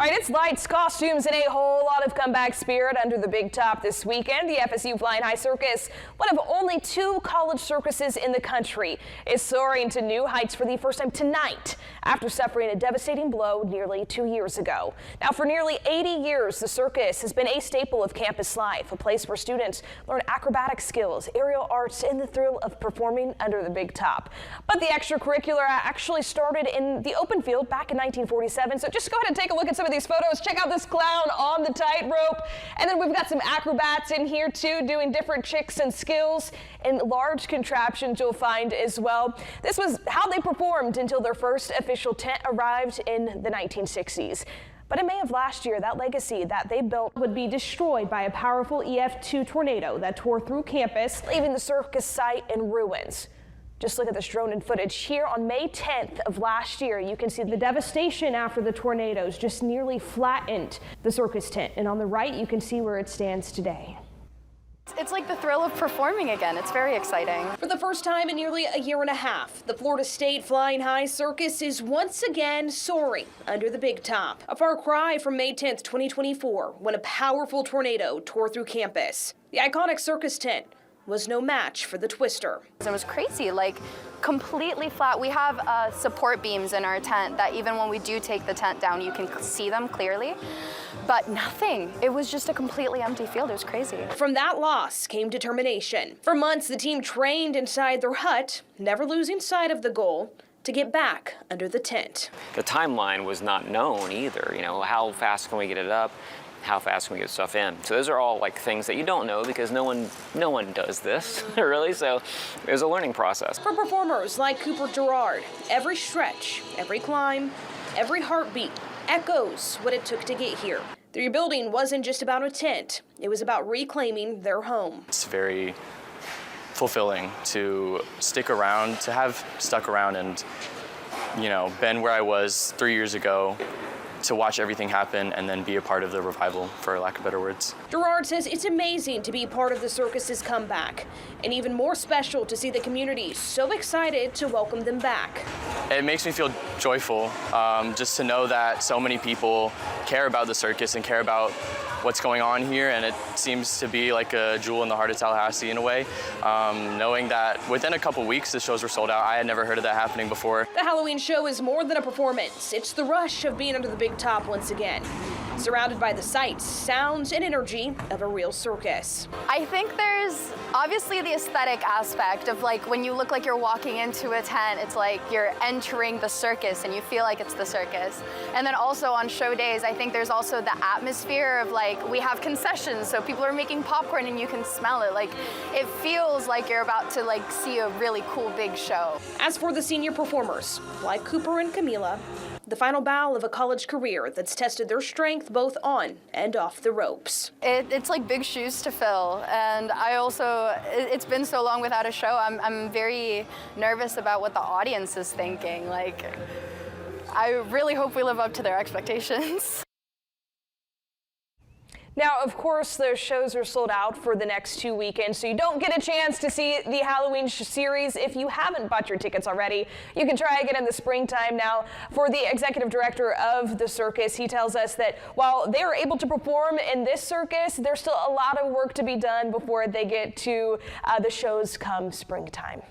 right, it's lights, costumes, and a whole lot of comeback spirit under the big top this weekend. The FSU Flying High Circus, one of only 2 college circuses in the country, is soaring to new heights for the first time tonight after suffering a devastating blow nearly 2 years ago. Now, for nearly 80 years, the circus has been a staple of campus life, a place where students learn acrobatic skills, aerial arts, and the thrill of performing under the big top. But the extracurricular actually started in the open field back in 1947, so just go ahead and take a look at some of these photos. Check out this clown on the tightrope. And then we've got some acrobats in here too, doing different tricks and skills, and large contraptions you'll find as well. This was how they performed until their first official tent arrived in the 1960s. But in May of last year, that legacy that they built would be destroyed by a powerful EF2 tornado that tore through campus, leaving the circus site in ruins. Just look at this drone and footage here on May 10th of last year. You can see the devastation after the tornadoes just nearly flattened the circus tent. And on the right, you can see where it stands today. It's like the thrill of performing again. It's very exciting. For the first time in nearly a year and a half, the Florida State Flying High Circus is once again soaring under the big top. A far cry from May 10th, 2024, when a powerful tornado tore through campus. The iconic circus tent was no match for the Twister. It was crazy, like completely flat. We have support beams in our tent that even when we do take the tent down, you can see them clearly, but nothing. It was just a completely empty field. It was crazy. From that loss came determination. For months, the team trained inside their hut, never losing sight of the goal to get back under the tent. The timeline was not known either. You know, how fast can we get it up? How fast can we get stuff in? So those are all like things that you don't know because no one does this really. So it was a learning process. For performers like Cooper Gerard, every stretch, every climb, every heartbeat echoes what it took to get here. The rebuilding wasn't just about a tent. It was about reclaiming their home. It's very fulfilling to stick around, to have stuck around and, you know, been where I was 3 years ago, to watch everything happen and then be a part of the revival, for lack of better words. Gerard says it's amazing to be part of the circus's comeback, and even more special to see the community so excited to welcome them back. It makes me feel joyful just to know that so many people care about the circus and care about what's going on here, and it seems to be like a jewel in the heart of Tallahassee in a way. Knowing that within a couple weeks the shows were sold out, I had never heard of that happening before. The Halloween show is more than a performance. It's the rush of being under the big top once again, surrounded by the sights, sounds, and energy of a real circus. I think there's obviously the aesthetic aspect of like when you look like you're walking into a tent, it's like you're entering the circus and you feel like it's the circus. And then also on show days, I think there's also the atmosphere of like we have concessions, so people are making popcorn and you can smell it. Like it feels like you're about to like see a really cool big show. As for the senior performers, like Cooper and Camila, the final bow of a college career that's tested their strength both on and off the ropes. It's like big shoes to fill, and I also, it's been so long without a show, I'm very nervous about what the audience is thinking. Like, I really hope we live up to their expectations. Now, of course, those shows are sold out for the next 2 weekends, so you don't get a chance to see the Halloween series if you haven't bought your tickets already. You can try again in the springtime. Now, for the executive director of the circus, he tells us that while they are able to perform in this circus, there's still a lot of work to be done before they get to the shows come springtime.